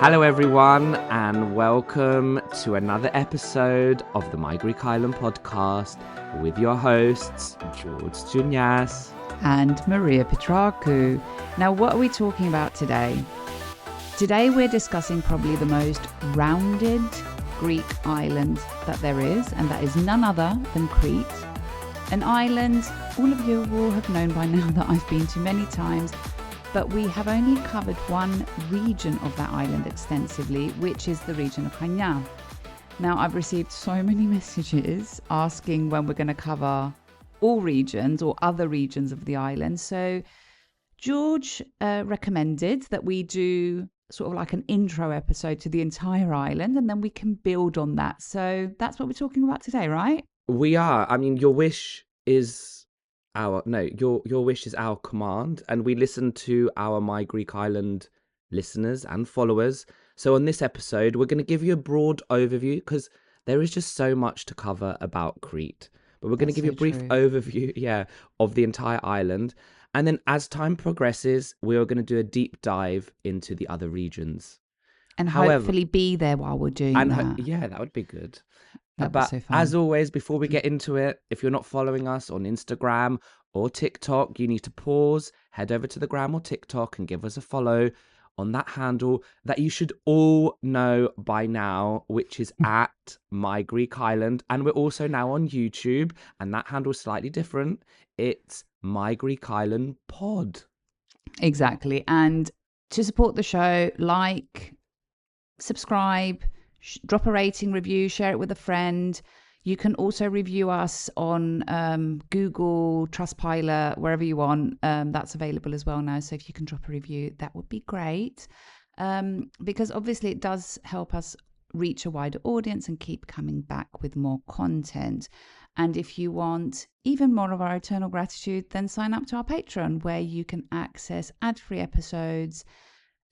Hello everyone and welcome to another episode of the My Greek Island podcast with your hosts George Chania and Maria Petrakou. Now what are we talking about today? Today we're discussing probably the most rounded Greek island that there is, and that is none other than Crete. An island all of you will have known by now that I've been to many times, but we have only covered one region of that island extensively, which is the region of Chania. Now, I've received so many messages asking when we're going to cover all regions or other regions of the island. So George recommended that we do sort of like an intro episode to the entire island, and then we can build on that. So that's what we're talking about today, right? We are. I mean, your wish is your wish is our command, and we listen to our My Greek Island listeners and followers. So on this episode, we're going to give you a broad overview because there is just so much to cover about Crete. But we're going to give you a brief overview, of the entire island. And then as time progresses, we are going to do a deep dive into the other regions. And hopefully be there while we're doing that. That would be good. But so as always, before we get into it, if you're not following us on Instagram or TikTok, you need to pause, head over to the gram or TikTok and give us a follow on that handle that you should all know by now, which is at My Greek Island. And we're also now on YouTube, and that handle is slightly different. It's My Greek Island Pod. Exactly. And to support the show, like, subscribe, drop a rating, review, share it with a friend. You can also review us on Google, Trustpilot, wherever you want. That's available as well now. So if you can drop a review, that would be great. Because obviously it does help us reach a wider audience and keep coming back with more content. And if you want even more of our eternal gratitude, then sign up to our Patreon, where you can access ad-free episodes.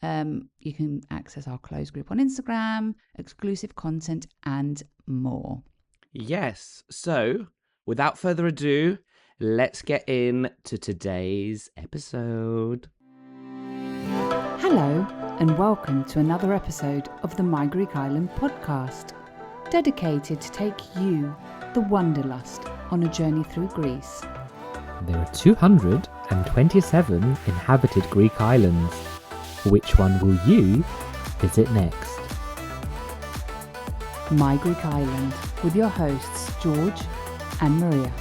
You can access our closed group on Instagram, exclusive content, and more. Yes. So, without further ado, let's get into today's episode. Hello, and welcome to another episode of the My Greek Island podcast, dedicated to take you, the wanderlust, on a journey through Greece. There are 227 inhabited Greek islands. Which one will you visit next? My Greek Island, with your hosts George and Maria.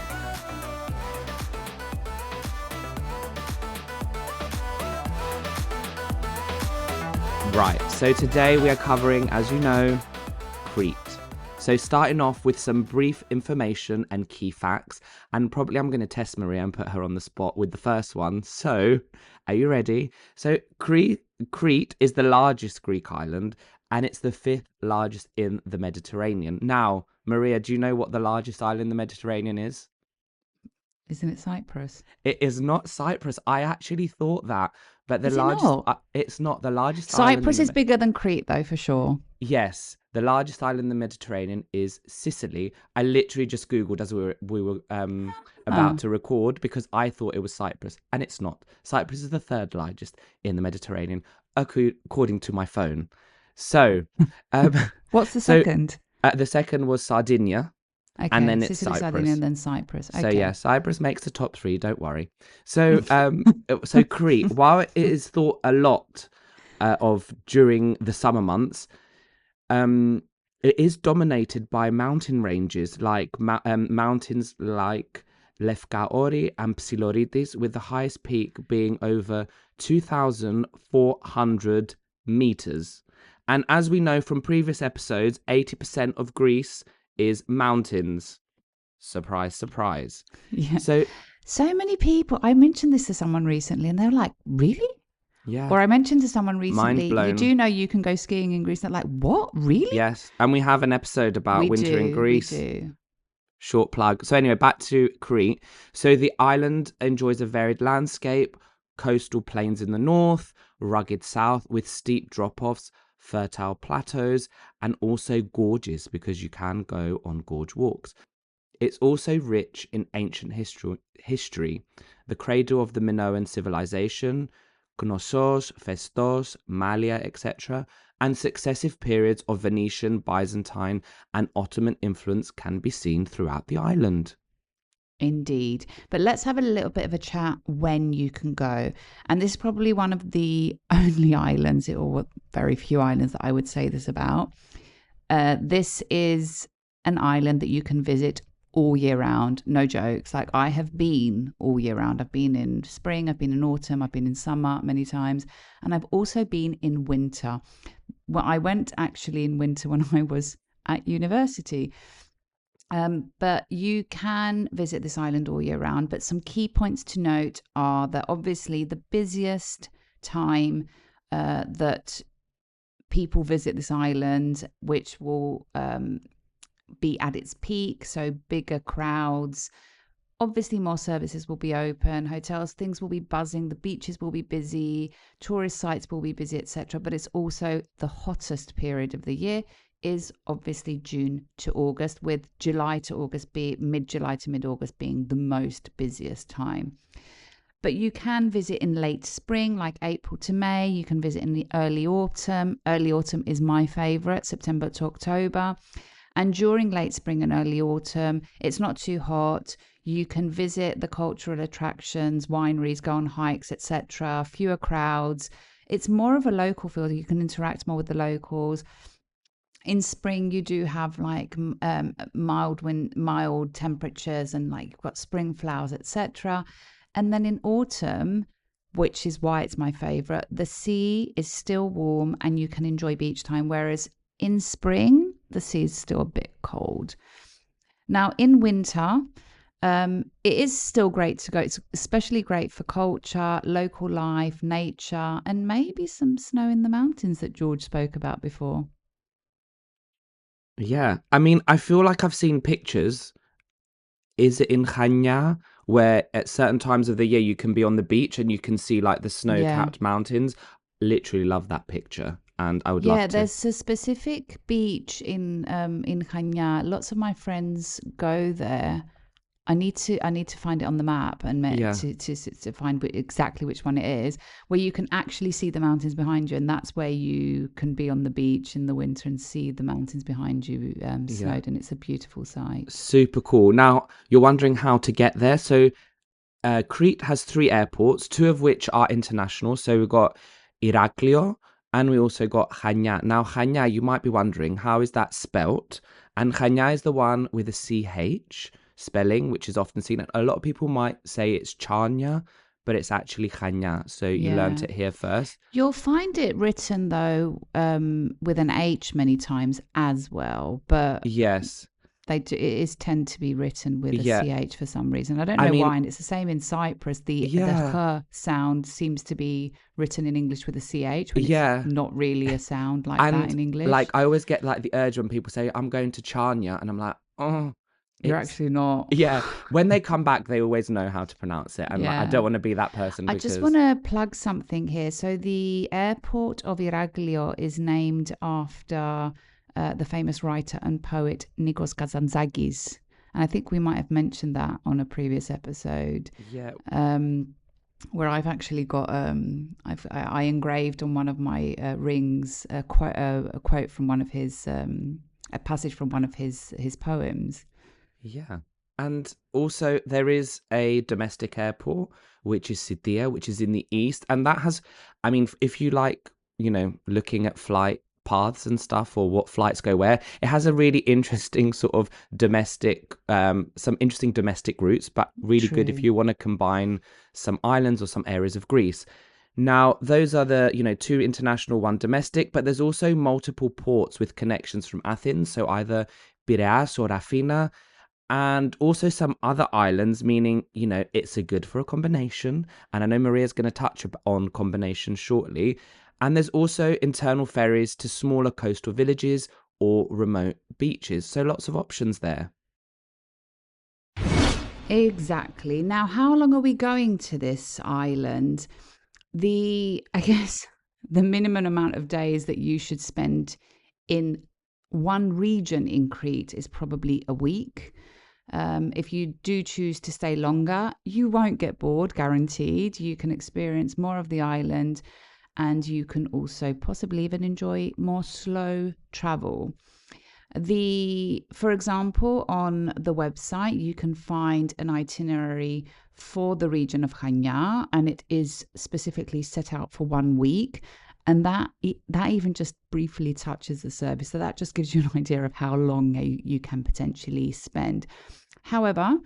Right, so today we are covering, as you know, Crete. So starting off with some brief information and key facts, and probably I'm going to test Maria and put her on the spot with the first one. So, are you ready? So Crete is the largest Greek island, and it's the fifth largest in the Mediterranean. Now, Maria, do you know what the largest island in the Mediterranean is? Isn't it Cyprus? It is not Cyprus. I actually thought that, but it's not the largest. Cyprus is bigger than Crete, though, for sure. Yes, the largest island in the Mediterranean is Sicily. I literally just Googled as we were about to record because I thought it was Cyprus, and it's not. Cyprus is the third largest in the Mediterranean, according to my phone. So, what's the second? The second was Sardinia. Okay, and then Sicily, it's Cyprus. Sardinia, and then Cyprus. Okay. So yeah, Cyprus makes the top three. Don't worry. So so Crete, while it is thought a lot of during the summer months, it is dominated by mountain ranges like mountains like Lefkaori and Psiloritis, with the highest peak being over 2,400 meters. And as we know from previous episodes, 80% of Greece is mountains. Surprise, surprise. Yeah. So many people, I mentioned this to someone recently and they were like, really? Yeah. Or I mentioned to someone recently, Mind blown. You do know you can go skiing in Greece. They're like, what? Really? Yes. And we have an episode about winter in Greece. We do. Short plug. So anyway, back to Crete. So the island enjoys a varied landscape, coastal plains in the north, rugged south with steep drop-offs, fertile plateaus, and also gorges because you can go on gorge walks. It's also rich in ancient history, the cradle of the Minoan civilization, Knossos, Festos, Malia, etc., and successive periods of Venetian, Byzantine, and Ottoman influence can be seen throughout the island. Indeed. But let's have a little bit of a chat when you can go. And this is probably one of the only islands, or very few islands, that I would say this about. This is an island that you can visit all year round. No jokes. Like, I have been all year round. I've been in spring, I've been in autumn, I've been in summer many times. And I've also been in winter. Well, I went actually in winter when I was at university. But you can visit this island all year round. But some key points to note are that obviously the busiest time that people visit this island, which will be at its peak, so bigger crowds. Obviously, more services will be open, hotels, things will be buzzing, the beaches will be busy, tourist sites will be busy, etc. But it's also the hottest period of the year is obviously June to August, with July to August mid-July to mid-August being the most busiest time. But you can visit in late spring, like April to May. You can visit in the early autumn. Early autumn is my favorite, September to October. And during late spring and early autumn, it's not too hot. You can visit the cultural attractions, wineries, go on hikes, etc. Fewer crowds. It's more of a local feel. You can interact more with the locals. In spring, you do have like mild temperatures, and like you've got spring flowers, etc. And then in autumn, which is why it's my favorite, the sea is still warm and you can enjoy beach time. Whereas in spring, the sea is still a bit cold. Now, in winter, it is still great to go. It's especially great for culture, local life, nature, and maybe some snow in the mountains that George spoke about before. Yeah, I mean, I feel like I've seen pictures. Is it in Chania, where at certain times of the year you can be on the beach and you can see like the snow-capped mountains? Literally love that picture, and I would love to. Yeah, there's a specific beach in Chania. Lots of my friends go there. I need to find it on the map and to find exactly which one it is, where you can actually see the mountains behind you, and that's where you can be on the beach in the winter and see the mountains behind you snowed, and it's a beautiful sight. Super cool. Now, you're wondering how to get there. So Crete has 3 airports, 2 of which are international. So we've got Iraklio and we also got Chania. Now, Chania, you might be wondering, how is that spelt? And Chania is the one with a CH spelling, which is often seen. A lot of people might say it's Chania, but it's actually Chania. So you learnt it here first. You'll find it written though with an H many times as well, but yes, it is tend to be written with a CH for some reason. I don't know why, and it's the same in Cyprus. The ch sound seems to be written in English with a CH when it's not really a sound like that in English. Like, I always get like the urge when people say I'm going to Chania, and I'm like, oh. You're actually not. Yeah. When they come back, they always know how to pronounce it. And like, I don't want to be that person. I just want to plug something here. So the airport of Iraklio is named after the famous writer and poet Nikos Kazantzakis. And I think we might have mentioned that on a previous episode. Yeah. Where I've actually got, I engraved on one of my rings a quote from one of his, a passage from one of his poems. Yeah. And also there is a domestic airport, which is Sitia, which is in the east. And that has, I mean, if you like, you know, looking at flight paths and stuff, or what flights go where, it has a really interesting sort of domestic, some interesting domestic routes, but really good if you want to combine some islands or some areas of Greece. Now, those are the, 2 international, 1 domestic, but there's also multiple ports with connections from Athens. So either Piraeus or Rafina, and also some other islands, meaning, it's a good for a combination. And I know Maria's going to touch on combination shortly. And there's also internal ferries to smaller coastal villages or remote beaches. So lots of options there. Exactly. Now, how long are we going to this island? I guess the minimum amount of days that you should spend in one region in Crete is probably a week. If you do choose to stay longer, you won't get bored, guaranteed. You can experience more of the island, and you can also possibly even enjoy more slow travel. For example, on the website, you can find an itinerary for the region of Chania, and it is specifically set out for 1 week. And that even just briefly touches the service. So that just gives you an idea of how long you can potentially spend. However,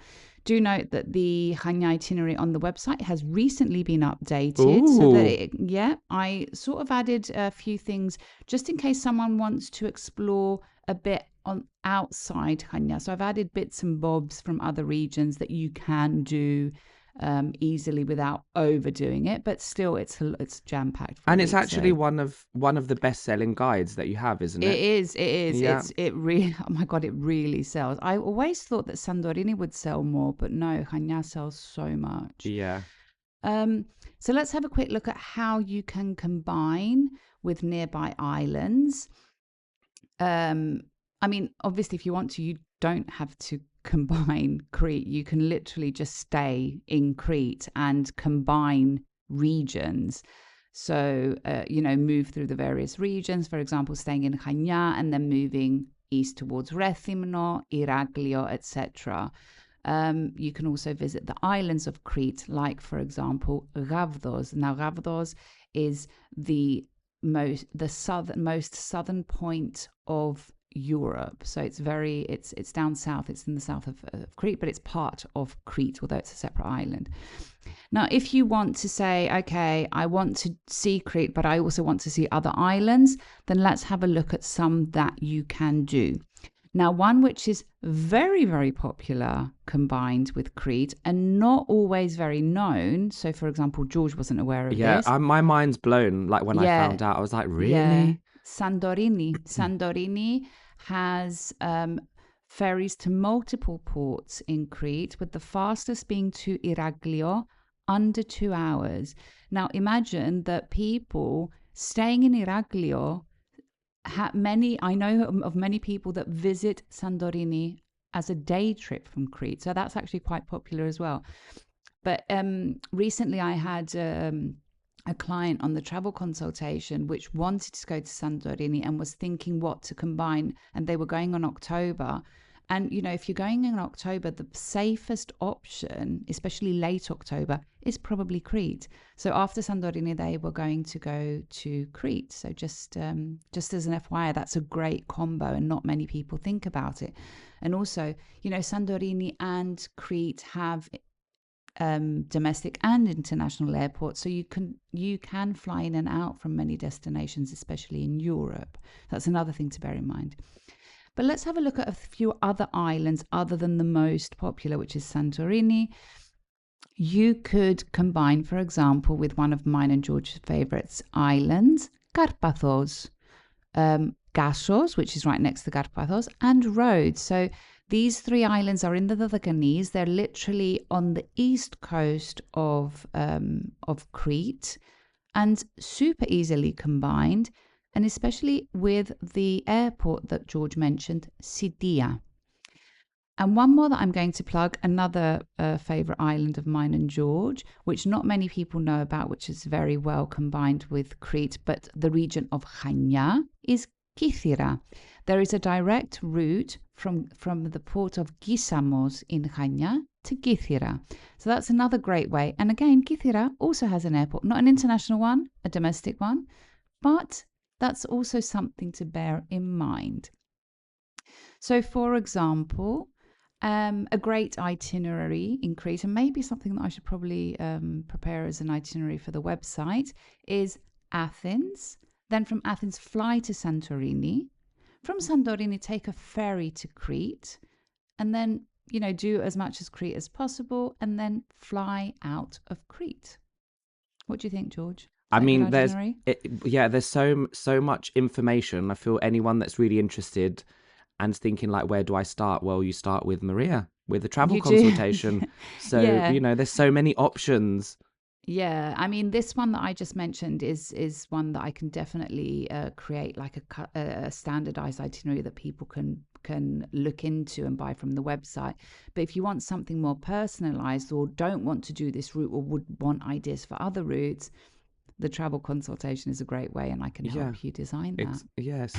do note that the Chania itinerary on the website has recently been updated. Ooh. So that I sort of added a few things just in case someone wants to explore a bit on outside Chania. So I've added bits and bobs from other regions that you can do easily without overdoing it, but still it's jam-packed. And it's actually one of the best-selling guides that you have, isn't it? It is. Yeah. It really, oh my God, it really sells. I always thought that Santorini would sell more, but no, Chania sells so much. Yeah. So let's have a quick look at how you can combine with nearby islands. I mean, obviously, if you want to, you don't have to combine Crete. You can literally just stay in Crete and combine regions. So, move through the various regions, for example, staying in Chania and then moving east towards Rethymno, Iraklio, etc. You can also visit the islands of Crete, like, for example, Rhodes. Now, Rhodes is the most southern point of Europe. So it's down south, it's in the south of Crete, but it's part of Crete, although it's a separate island. Now, if you want to say, okay, I want to see Crete, but I also want to see other islands, then let's have a look at some that you can do. Now, one which is very, very popular combined with Crete and not always very known. So, for example, George wasn't aware of this. Yeah, my mind's blown. Like when I found out, I was like, really? Yeah. Santorini has ferries to multiple ports in Crete, with the fastest being to Iraklio, under 2 hours. Now, imagine that people staying in Iraklio, I know of many people that visit Santorini as a day trip from Crete. So that's actually quite popular as well. But recently I had a client on the travel consultation which wanted to go to Santorini and was thinking what to combine, and they were going on October. And, if you're going in October, the safest option, especially late October, is probably Crete. So after Santorini, they were going to go to Crete. So just as an FYI, that's a great combo and not many people think about it. And also, Santorini and Crete have domestic and international airports, so you can fly in and out from many destinations, especially in Europe. That's another thing to bear in mind. But let's have a look at a few other islands other than the most popular, which is Santorini. You could combine, for example, with one of mine and George's favorites islands, Karpathos, Kassos, which is right next to Karpathos, and Rhodes. So these 3 islands are in the Dodecanese. They're literally on the east coast of Crete, and super easily combined, and especially with the airport that George mentioned, Sitia. And one more that I'm going to plug, another favourite island of mine and George, which not many people know about, which is very well combined with Crete, but the region of Chania, is Kythera. There is a direct route from the port of Gisamos in Chania to Kythera. So that's another great way. And again, Kythera also has an airport, not an international one, a domestic one, but that's also something to bear in mind. So, for example, a great itinerary in Crete, and maybe something that I should probably prepare as an itinerary for the website, is Athens. Then from Athens, fly to Santorini. From Santorini, take a ferry to Crete, and then, do as much as Crete as possible, and then fly out of Crete. What do you think, George? I mean, there's so much information. I feel anyone that's really interested and thinking like, where do I start? Well, you start with Maria, with the travel consultation. So, there's so many options Yeah, I mean, this one that I just mentioned is one that I can definitely create like a standardized itinerary that people can look into and buy from the website. But if you want something more personalized or don't want to do this route or would want ideas for other routes, the travel consultation is a great way, and I can Yeah. help you design that. Yes.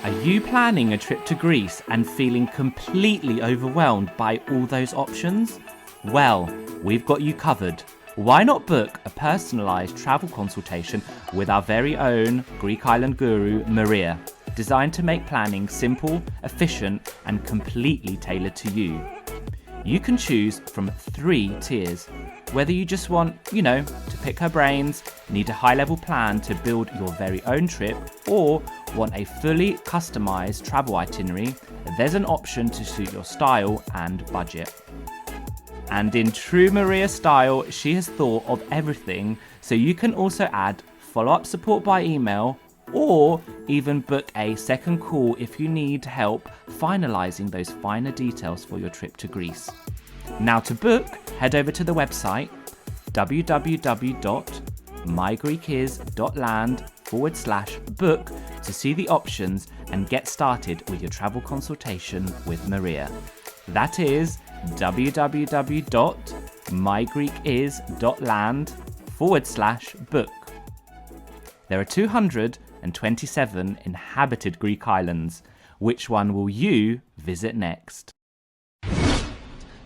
Are you planning a trip to Greece and feeling completely overwhelmed by all those options? Well, we've got you covered. Why not book a personalised travel consultation with our very own Greek island guru, Maria, designed to make planning simple, efficient, and completely tailored to you. You can choose from 3 tiers. Whether you just want, to pick her brains, need a high-level plan to build your very own trip, or want a fully customised travel itinerary, there's an option to suit your style and budget. And in true Maria style, she has thought of everything, so you can also add follow-up support by email, or even book a second call if you need help finalising those finer details for your trip to Greece. Now to book, head over to the website www.mygreekis.land/book to see the options and get started with your travel consultation with Maria. That is www.mygreekis.land/book. There are 227 inhabited Greek islands. Which one will you visit next?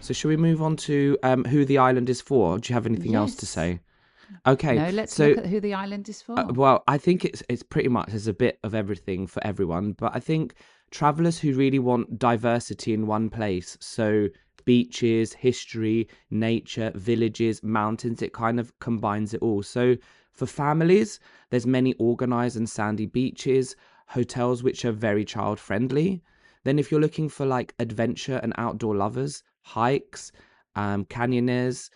So should we move on to who the island is for? Do you have anything else to Yes. say? Okay. No, let's look at who the island is for. Well, I think it's pretty much there's a bit of everything for everyone, but I think travelers who really want diversity in one place, so beaches, history, nature, villages, mountains, it kind of combines it all. So for families, there's many organized and sandy beaches, hotels which are very child friendly. Then if you're looking for like adventure and outdoor lovers, hikes, canyoners,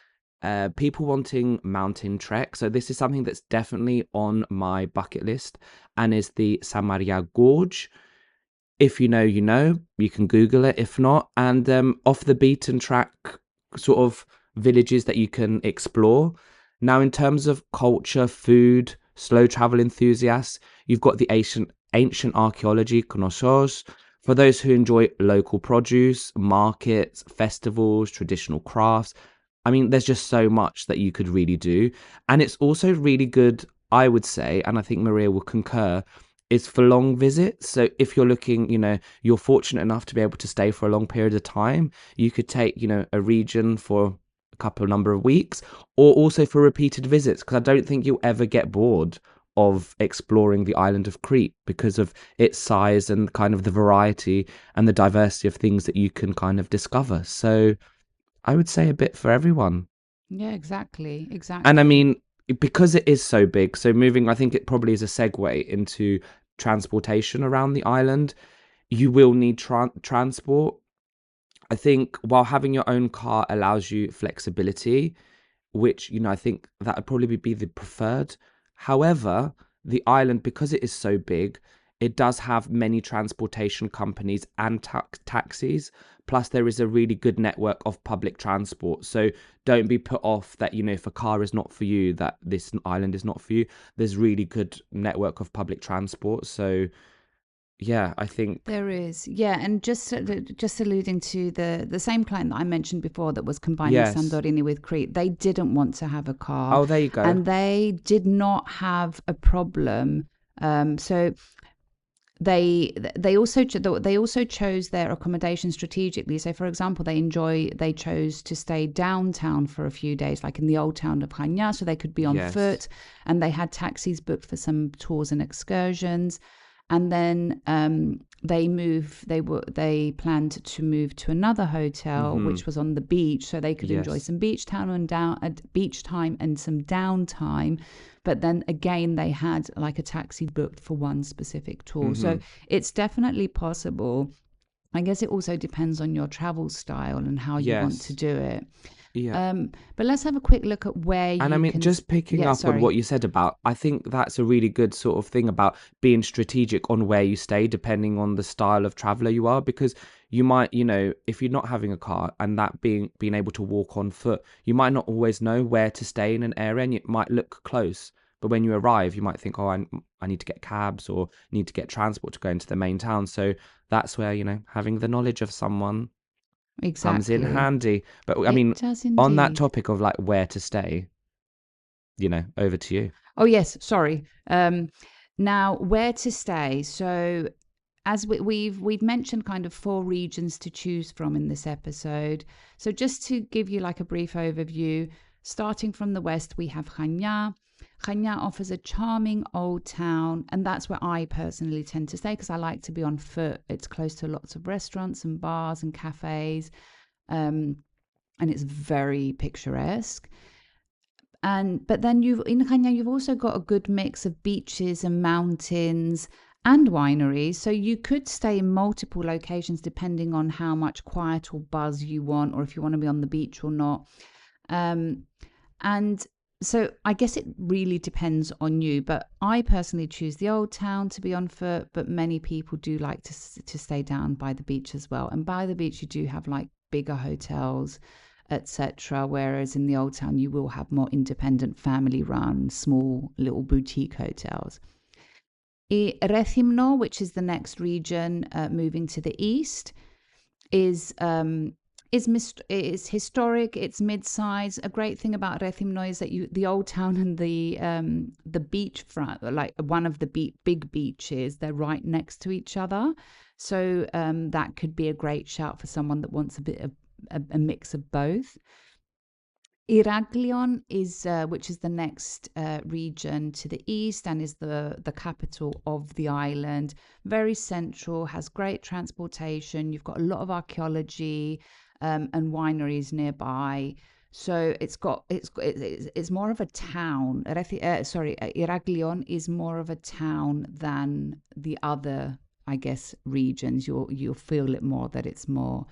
people wanting mountain trek. So this is something that's definitely on my bucket list and is the Samaria Gorge. If you know, you can Google it if not. And off the beaten track sort of villages that you can explore. Now, in terms of culture, food, slow travel enthusiasts, you've got the ancient archaeology, Knossos, for those who enjoy local produce, markets, festivals, traditional crafts. I mean, there's just so much that you could really do. And it's also really good, I would say, and I think Maria will concur, is for long visits. So if you're looking, you're fortunate enough to be able to stay for a long period of time, you could take, a region for a number of weeks, or also for repeated visits, because I don't think you'll ever get bored of exploring the island of Crete because of its size and kind of the variety and the diversity of things that you can kind of discover. So I would say a bit for everyone. Yeah, exactly. And I mean, because it is so big, so moving, I think it probably is a segue into transportation around the island. You will need transport. I think while having your own car allows you flexibility, which, I think that would probably be the preferred. However, the island, because it is so big, it does have many transportation companies and taxis. Plus, there is a really good network of public transport. So don't be put off that, if a car is not for you, that this island is not for you. There's really good network of public transport. So, yeah, I think there is. Yeah, and just alluding to the same client that I mentioned before that was combining Yes. Santorini with Crete, they didn't want to have a car. Oh, there you go. And they did not have a problem. So they also chose their accommodation strategically. So, for example, they chose to stay downtown for a few days, like in the old town of Chania, so they could be on Yes. foot, and they had taxis booked for some tours and excursions. And then they planned to move to another hotel, which was on the beach, so they could enjoy Yes. some beach time and some downtime. But then again, they had like a taxi booked for one specific tour. So it's definitely possible. I guess it also depends on your travel style and how you want Yes. to do it. Yeah. But let's have a quick look at where And you I mean, can. just picking Yeah, up on sorry. what you said about, I think that's a really good sort of thing about being strategic on where you stay, depending on the style of traveler you are, because you might, if you're not having a car and that being able to walk on foot, you might not always know where to stay in an area, and it might look close. But when you arrive, you might think, oh, I need to get cabs or need to get transport to go into the main town. So that's where, having the knowledge of someone comes in Exactly. handy. But I It mean, does on that indeed. topic of like where to stay, over to you. Oh, yes, sorry. Now, where to stay? So, as we've mentioned kind of four regions to choose from in this episode. So, just to give you like a brief overview, starting from the west, we have Chania. Chania offers a charming old town, and that's where I personally tend to stay because I like to be on foot. It's close to lots of restaurants and bars and cafes, and it's very picturesque. But then in Chania you've also got a good mix of beaches and mountains and wineries. So you could stay in multiple locations depending on how much quiet or buzz you want, or if you want to be on the beach or not. Um, and so I guess it really depends on you. But I personally choose the old town to be on foot, but many people do like to stay down by the beach as well. And by the beach you do have like bigger hotels, etc. Whereas in the old town, you will have more independent, family-run, small little boutique hotels. Rethymno, which is the next region, moving to the east, is historic. It's mid-size. A great thing about Rethymno is that the old town and the beachfront, like one of the big beaches, they're right next to each other. So that could be a great shout for someone that wants a bit of a mix of both. Iraglion is, which is the next region to the east and is the capital of the island. Very central, has great transportation. You've got a lot of archaeology and wineries nearby. So it's more of a town. Iraglion is more of a town than the other, I guess, regions. You'll feel it more that it's more.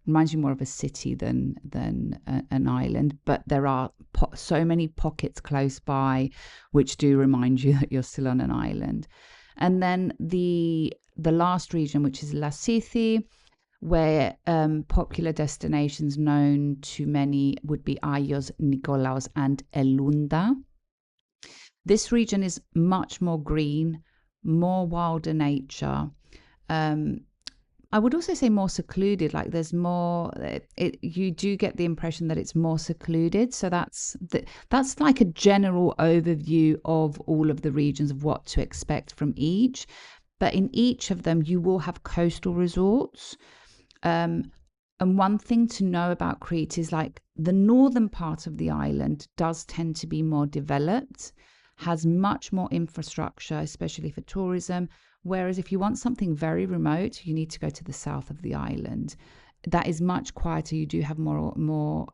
Reminds you more of a city than an island, but there are so many pockets close by which do remind you that you're still on an island. And then the last region, which is Lasithi, where popular destinations known to many would be Ayos, Nikolaos, and Elunda. This region is much more green, more wilder nature. I would also say more secluded. Like there's more. You do get the impression that it's more secluded. So that's like a general overview of all of the regions of what to expect from each. But in each of them, you will have coastal resorts. And one thing to know about Crete is like the northern part of the island does tend to be more developed, has much more infrastructure, especially for tourism. Whereas if you want something very remote, you need to go to the south of the island. That is much quieter. You do have more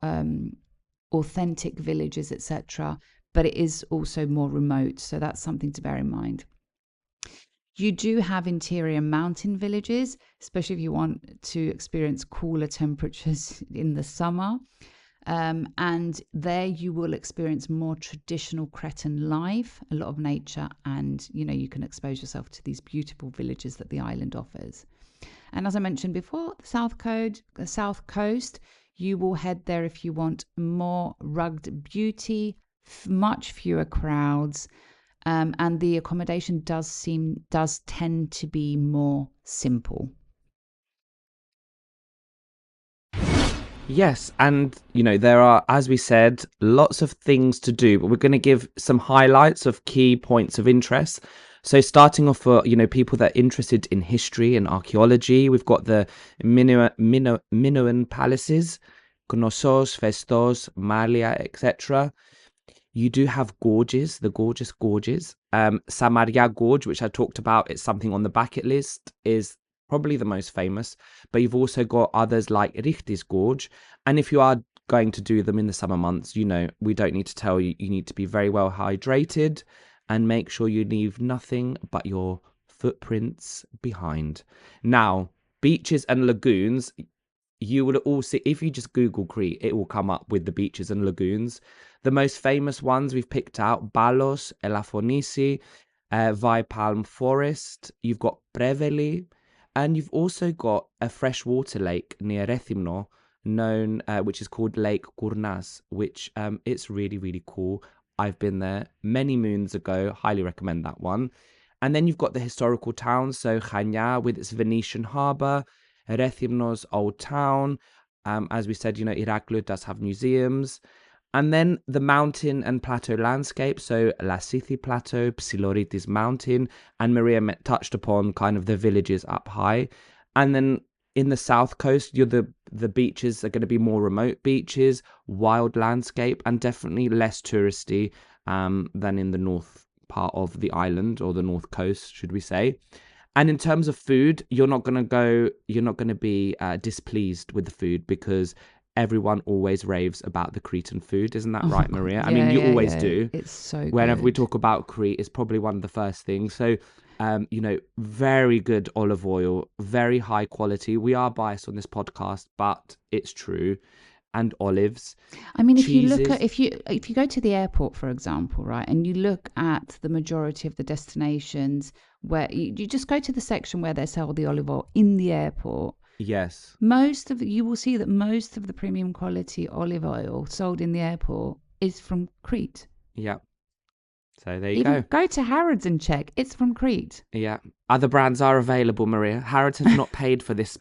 authentic villages, etc. But it is also more remote. So that's something to bear in mind. You do have interior mountain villages, especially if you want to experience cooler temperatures in the summer. And there you will experience more traditional Cretan life, a lot of nature, and you can expose yourself to these beautiful villages that the island offers. And as I mentioned before, the south coast, you will head there if you want more rugged beauty, much fewer crowds, and the accommodation does tend to be more simple. Yes, and there are, as we said, lots of things to do, but we're going to give some highlights of key points of interest. So starting off for people that are interested in history and archaeology, we've got the Minoan palaces, Knossos, Festos, Malia, etc. You do have gorges, the gorgeous gorges. Samaria Gorge, which I talked about, it's something on the bucket list, is probably the most famous, but you've also got others like Richtis Gorge. And if you are going to do them in the summer months, we don't need to tell you, you need to be very well hydrated and make sure you leave nothing but your footprints behind. Now, beaches and lagoons, you will all see, if you just Google Crete, it will come up with the beaches and lagoons. The most famous ones we've picked out: Balos, Elafonisi, Vi Palm Forest. You've got Preveli, and you've also got a freshwater lake near Rethymno, known which is called Lake Kournas, which it's really, really cool. I've been there many moons ago. Highly recommend that one. And then you've got the historical towns, so Chania with its Venetian harbour, Rethymno's old town. As we said, Iraklu does have museums. And then the mountain and plateau landscape, so Lasithi Plateau, Psiloritis Mountain, and Maria touched upon kind of the villages up high. And then in the south coast, the beaches are going to be more remote beaches, wild landscape, and definitely less touristy than in the north part of the island, or the north coast, should we say. And in terms of food, you're not going to be displeased with the food, because everyone always raves about the Cretan food. Isn't that right, Maria? I mean, you always do. It's so good. Whenever we talk about Crete, it's probably one of the first things. So, very good olive oil, very high quality. We are biased on this podcast, but it's true. And olives. I mean, cheeses. if you go to the airport, for example, right, and you look at the majority of the destinations where you just go to the section where they sell the olive oil in the airport. Yes. You will see that most of the premium quality olive oil sold in the airport is from Crete. Yeah. So there you go. Go to Harrods and check. It's from Crete. Yeah. Other brands are available, Maria. Harrods has not paid for this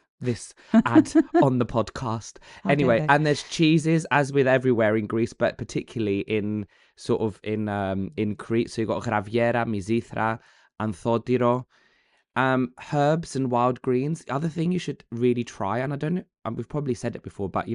ad on the podcast. Anyway, and there's cheeses, as with everywhere in Greece, but particularly in Crete. So you've got Graviera, Mizithra, Anthotiro. Herbs and wild greens. The other thing you should really try, and I don't know, we've probably said it before, but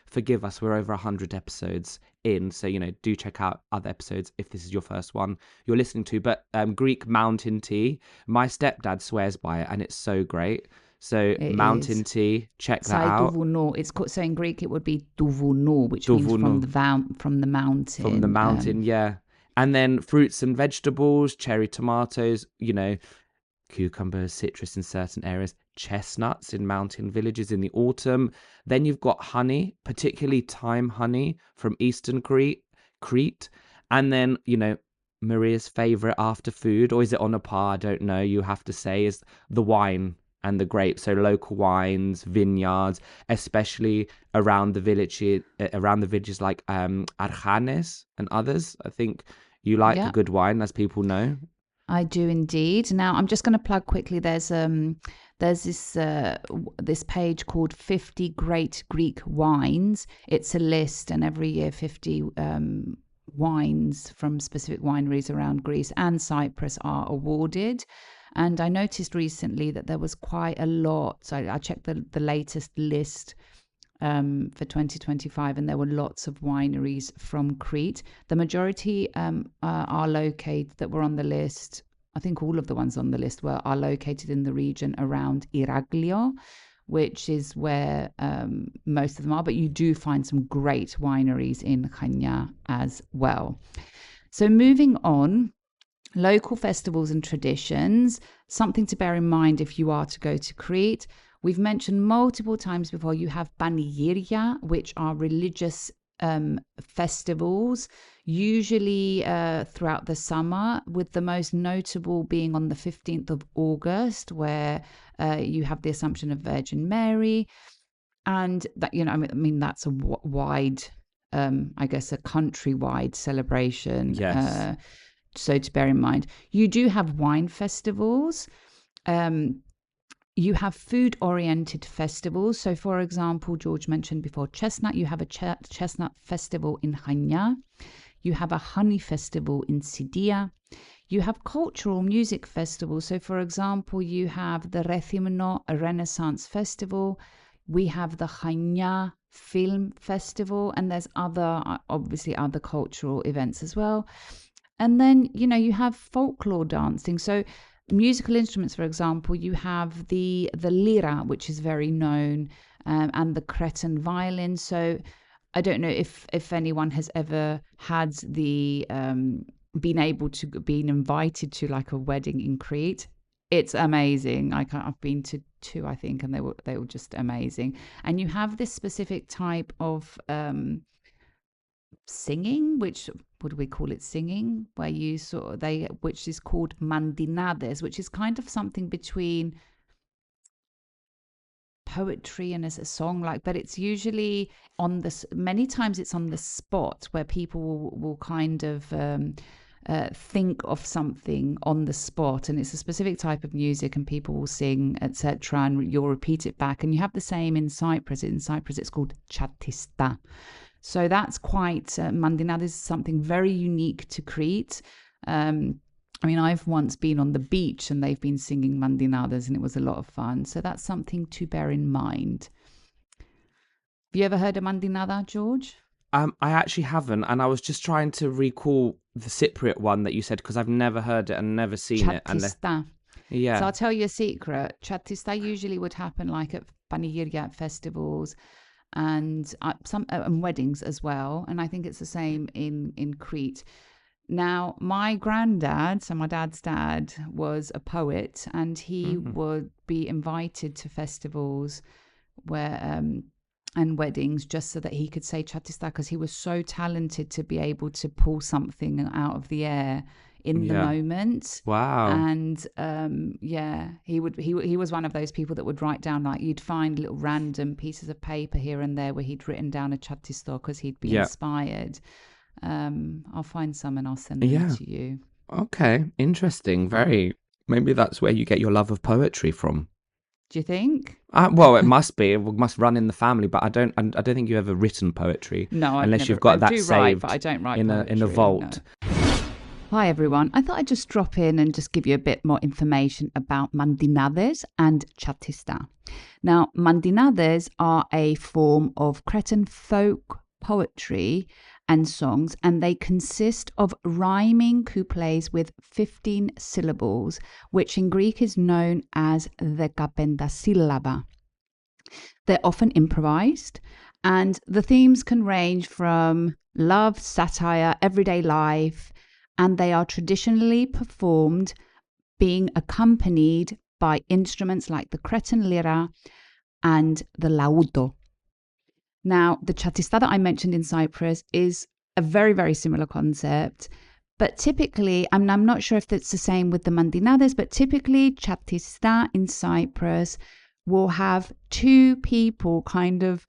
forgive us, we're over 100 episodes in, so do check out other episodes if this is your first one you're listening to. But Greek mountain tea, my stepdad swears by it, and it's so great. So mountain tea, check that out. It's called, so in Greek it would be douvounou, which means from the mountain. From the mountain, yeah. And then fruits and vegetables, cherry tomatoes, cucumbers, citrus in certain areas, chestnuts in mountain villages in the autumn. Then you've got honey, particularly thyme honey from eastern Crete. And then, Maria's favorite after food, or is it on a par? I don't know. You have to say, is the wine and the grapes. So local wines, vineyards, especially around the villages like Archanes and others. I think you like a good wine, as people know. I do indeed. Now, I'm just going to plug quickly. There's this page called 50 Great Greek Wines. It's a list, and every year 50 wines from specific wineries around Greece and Cyprus are awarded. And I noticed recently that there was quite a lot. So I checked the latest list for 2025, and there were lots of wineries from Crete. The majority are located that were on the list. I think all of the ones on the list are located in the region around Iraklio, which is where most of them are. But you do find some great wineries in Chania as well. So moving on. Local festivals and traditions, something to bear in mind if you are to go to Crete. We've mentioned multiple times before, you have panegyria, which are religious festivals, usually throughout the summer, with the most notable being on the 15th of August, where you have the Assumption of Virgin Mary. And that, that's a wide, I guess, a countrywide celebration. Yes. So to bear in mind, you do have wine festivals. You have food-oriented festivals. So, for example, George mentioned before chestnut. You have a chestnut festival in Chania. You have a honey festival in Sidia. You have cultural music festivals. So, for example, you have the Rethymno Renaissance Festival. We have the Chania Film Festival, and there's other cultural events as well. And then, you have folklore dancing. So musical instruments, for example, you have the lira, which is very known, and the Cretan violin. So I don't know if anyone has ever had been invited to like a wedding in Crete. It's amazing. I've been to 2, I think, and they were just amazing. And you have this specific type of singing, which what do we call it? Singing, where you which is called mantinades, which is kind of something between poetry and as a song, but it's usually many times it's on the spot where people will kind of think of something on the spot, and it's a specific type of music, and people will sing, etc., and you'll repeat it back. And you have the same in Cyprus. In Cyprus, it's called chatista. So that's quite mantinades is something very unique to Crete. I mean, I've once been on the beach and they've been singing mantinades, and it was a lot of fun. So that's something to bear in mind. Have you ever heard a mantinada, George? I actually haven't, and I was just trying to recall the Cypriot one that you said, because I've never heard it and never seen it. Chatista. Yeah. So I'll tell you a secret. Chatista usually would happen like at panegyria festivals and weddings as well. And I think it's the same in Crete. Now, my granddad, so my dad's dad, was a poet, and he would be invited to festivals where and weddings just so that he could say chatista, because he was so talented to be able to pull something out of the air in the moment. Wow. And he was one of those people that would write down, like, you'd find little random pieces of paper here and there where he'd written down a chatista because he'd be inspired. I'll find some and I'll send them to you. Okay, interesting. Maybe that's where you get your love of poetry from. Do you think? Well, it must be. It must run in the family. But I don't think you've ever written poetry. No, unless you've got that saved write, but I don't write in a vault. No. Hi everyone. I thought I'd just drop in and just give you a bit more information about mantinades and chatista. Now, mantinades are a form of Cretan folk poetry and songs, and they consist of rhyming couplets with 15 syllables, which in Greek is known as dekapentasillaba. They're often improvised, and the themes can range from love, satire, everyday life, and they are traditionally performed being accompanied by instruments like the Cretan lyra and the lauto. Now, the chatista that I mentioned in Cyprus is a very, very similar concept, but typically, I'm not sure if it's the same with the mantinades, but typically chatista in Cyprus will have 2 people kind of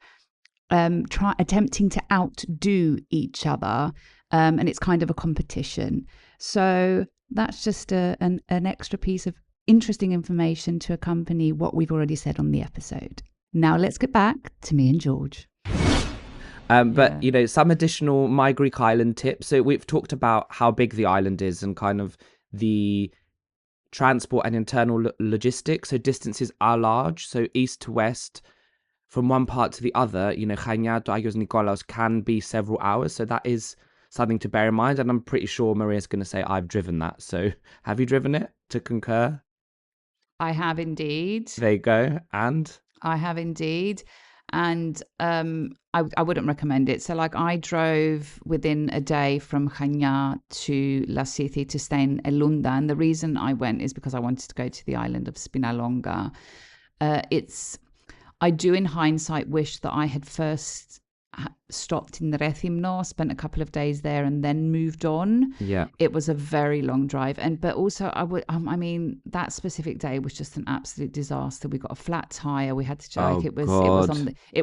attempting to outdo each other, and it's kind of a competition. So that's just an extra piece of interesting information to accompany what we've already said on the episode. Now let's get back to me and George. But, some additional My Greek Island tips. So we've talked about how big the island is and kind of the transport and internal logistics. So distances are large. So east to west, from one part to the other, Chania to Agios Nikolaos can be several hours. So that is something to bear in mind. And I'm pretty sure Maria's going to say, I've driven that. So have you driven it, to concur? I have indeed. There you go. And? I have indeed. And I wouldn't recommend it. So I drove within a day from Chania to Lasiti to stay in Elunda. And the reason I went is because I wanted to go to the island of Spinalonga. I do in hindsight wish that I had first stopped in Rethymno, spent a couple of days there and then moved on. Yeah. It was a very long drive. But also that specific day was just an absolute disaster. We got a flat tire. We had to it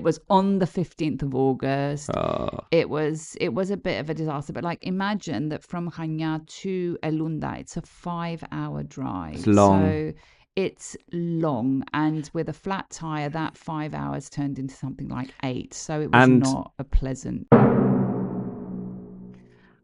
was on the 15th of August. Oh. It was a bit of a disaster. But imagine that from Chania to Elunda, it's a 5-hour drive. It's long. So it's long, and with a flat tire, that 5 hours turned into something like 8. So it was not a pleasant.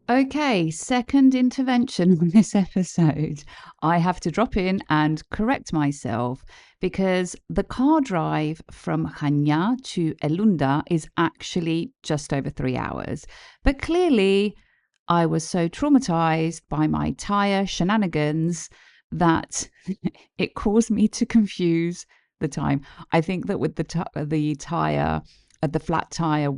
Okay, second intervention on this episode. I have to drop in and correct myself, because the car drive from Chania to Elunda is actually just over 3 hours. But clearly, I was so traumatized by my tire shenanigans that it caused me to confuse the time. I think that with the tire, the flat tire,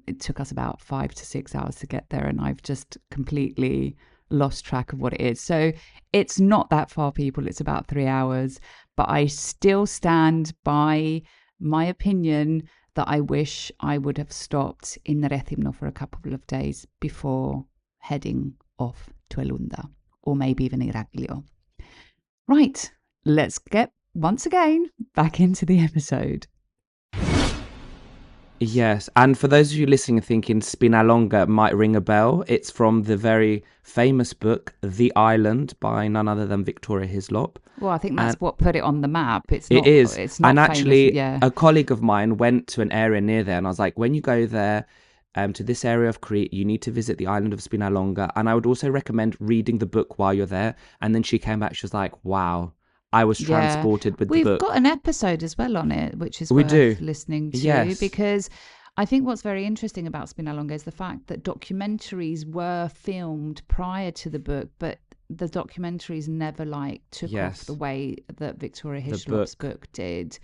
it took us about 5 to 6 hours to get there, and I've just completely lost track of what it is. So it's not that far, people. It's about 3 hours. But I still stand by my opinion that I wish I would have stopped in Rethymno for a couple of days before heading off to Elunda, or maybe even Iraklio. Right, let's get once again back into the episode. Yes, and for those of you listening thinking Spinalonga might ring a bell, it's from the very famous book The Island by none other than Victoria Hislop. Well, I think that's what put it on the map. It's It not, is. It's not and famous, actually, yeah. a colleague of mine went to an area near there, and I was like, when you go there to this area of Crete, you need to visit the island of Spinalonga. And I would also recommend reading the book while you're there. And then she came back, she was like, wow, I was transported with the book. We've got an episode as well on it, which is worth listening to. Yes. Because I think what's very interesting about Spinalonga is the fact that documentaries were filmed prior to the book, but the documentaries never took off the way that Victoria Hislop's book did.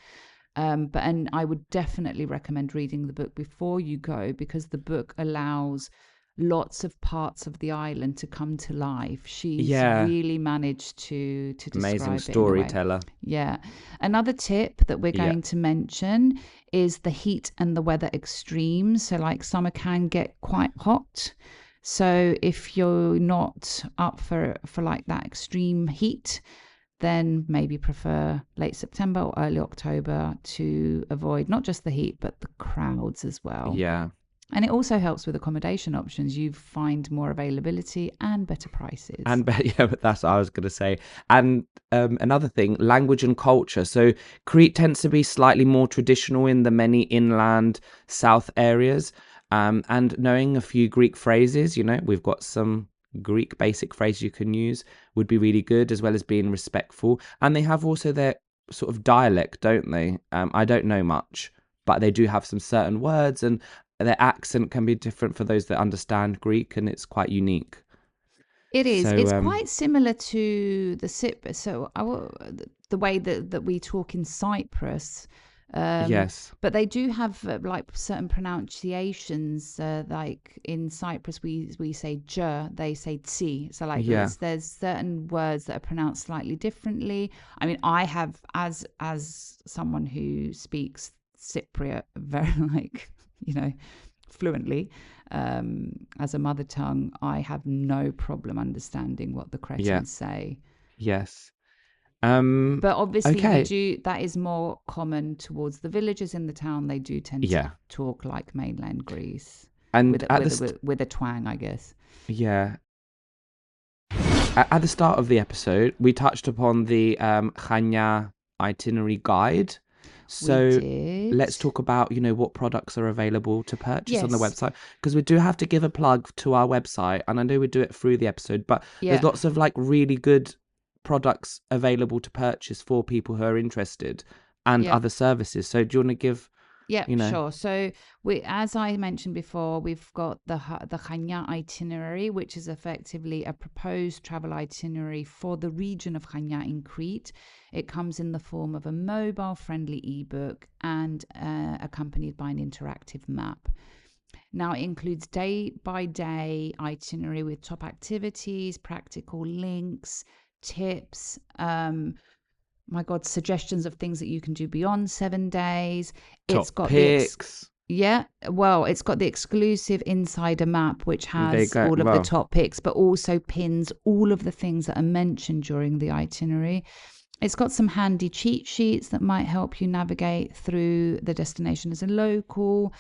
And I would definitely recommend reading the book before you go, because the book allows lots of parts of the island to come to life. She's really managed to describe amazing it storyteller. Yeah. Another tip that we're going to mention is the heat and the weather extremes. So summer can get quite hot. So if you're not up for that extreme heat, then maybe prefer late September or early October to avoid not just the heat, but the crowds as well. Yeah. And it also helps with accommodation options. You find more availability and better prices. But that's what I was going to say. And another thing, language and culture. So Crete tends to be slightly more traditional in the many inland south areas. And knowing a few Greek phrases, we've got some Greek basic phrases you can use would be really good, as well as being respectful. And they have also their sort of dialect, don't they? I don't know much, but they do have some certain words, and their accent can be different for those that understand Greek, and it's quite unique. It is. So, it's quite similar to the Cyprus. So the way that we talk in Cyprus. Yes. But they do have certain pronunciations. Like in Cyprus, we say j, they say tsi. So there's certain words that are pronounced slightly differently. I mean, I have as someone who speaks Cypriot very fluently as a mother tongue, I have no problem understanding what the Cretans say. Yes. But obviously that is more common towards the villages in the town. They do tend to talk like mainland Greece, and with a twang, I guess. Yeah. At the start of the episode, we touched upon the Chania itinerary guide. So let's talk about, what products are available to purchase on the website, because we do have to give a plug to our website, and I know we do it through the episode, but there's lots of really good products available to purchase for people who are interested, and other services. So do you want to give? Yeah, sure. So as I mentioned before, we've got the Chania itinerary, which is effectively a proposed travel itinerary for the region of Chania in Crete. It comes in the form of a mobile-friendly ebook and accompanied by an interactive map. Now, it includes day-by-day itinerary with top activities, practical links, tips, suggestions of things that you can do beyond 7 days. It's got picks. It's got the exclusive insider map, which has all of the top picks, but also pins all of the things that are mentioned during the itinerary. It's got some handy cheat sheets that might help you navigate through the destination as a local,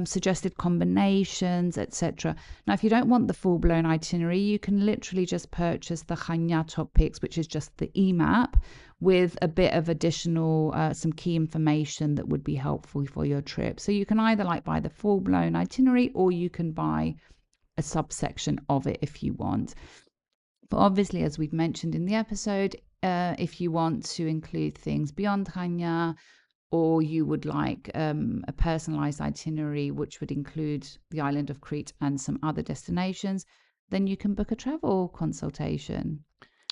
suggested combinations, etc. Now, if you don't want the full-blown itinerary, you can literally just purchase the Chania top picks, which is just the e-map, with a bit of additional, some key information that would be helpful for your trip. So you can either buy the full-blown itinerary, or you can buy a subsection of it if you want. But obviously, as we've mentioned in the episode, if you want to include things beyond Chania, or you would like a personalized itinerary, which would include the island of Crete and some other destinations, then you can book a travel consultation,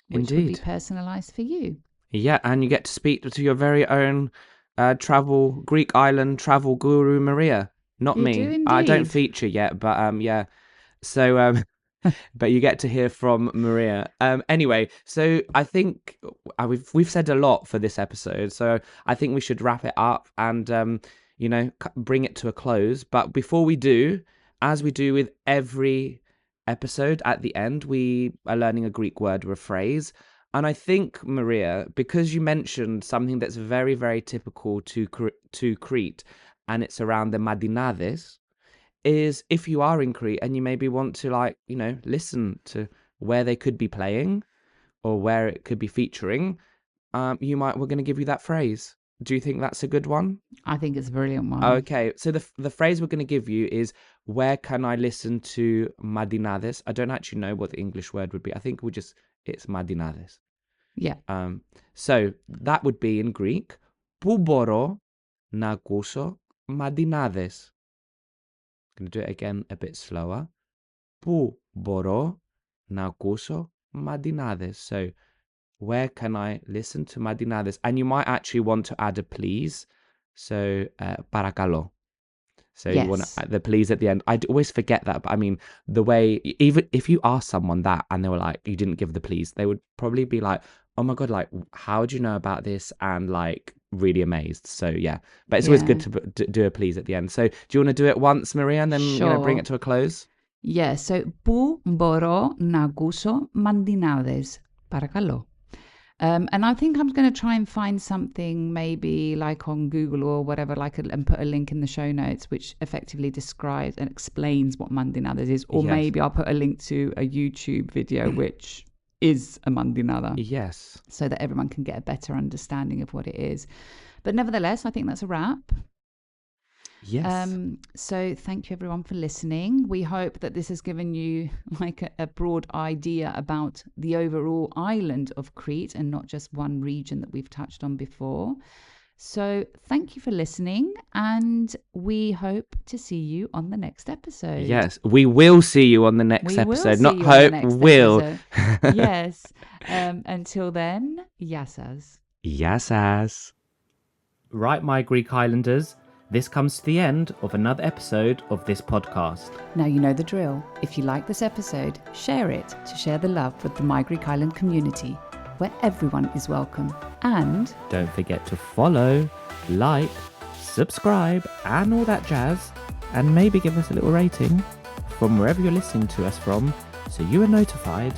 which would be personalized for you. Yeah, and you get to speak to your very own Greek island travel guru, Maria. Not me. I don't feature yet, but So but you get to hear from Maria. Anyway, so I think we've said a lot for this episode, so I think we should wrap it up and bring it to a close. But before we do, as we do with every episode, at the end we are learning a Greek word or a phrase. And I think, Maria, because you mentioned something that's very, very typical to Crete, and it's around the mαντινάδες, is if you are in Crete and you maybe want to listen to where they could be playing or where it could be featuring, we're going to give you that phrase. Do you think that's a good one? I think it's a brilliant one. Okay, so the phrase we're going to give you is, where can I listen to mαντινάδες? I don't actually know what the English word would be. I think it's mαντινάδες. Yeah. So that would be in Greek, πού μπορώ να ακούσω μαντινάδες? I'm going to do it again a bit slower. Πού μπορώ να ακούσω μαντινάδες? So, where can I listen to μαντινάδες? And you might actually want to add a please. So, παρακαλώ. So yes. You want the please at the end. I always forget that, but I mean, the way, even if you ask someone that and they were like, you didn't give the please, they would probably be like, oh my God, like, how do you know about this? And like, really amazed. So yeah, but it's always good to do a please at the end. So do you want to do it once, Maria, and then bring it to a close? Yeah, so πού μπορώ να ακούσω μαντινάδες? Παρακαλώ. And I think I'm going to try and find something maybe like on Google or whatever, and put a link in the show notes which effectively describes and explains what mantinades is. Or maybe I'll put a link to a YouTube video which is a mantinada. Yes. So that everyone can get a better understanding of what it is. But nevertheless, I think that's a wrap. Yes. So thank you everyone for listening. We hope that this has given you like a broad idea about the overall island of Crete and not just one region that we've touched on before. So thank you for listening, and we hope to see you on the next episode. Yes, we will see you on the next episode. Not hope, will. Yes. Until then, γεια σας. Γεια σας. Right, my Greek Islanders, this comes to the end of another episode of this podcast. Now you know the drill. If you like this episode, share it to share the love with the My Greek Island community, where everyone is welcome. And don't forget to follow, like, subscribe, and all that jazz. And maybe give us a little rating from wherever you're listening to us from, so you are notified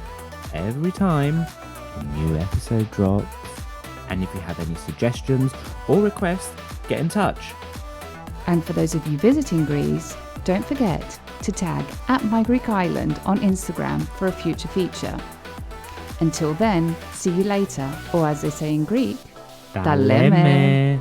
every time a new episode drops. And if you have any suggestions or requests, get in touch. And for those of you visiting Greece, don't forget to tag @MyGreekIsland on Instagram for a future feature. Until then, see you later, or as they say in Greek, Ta leme.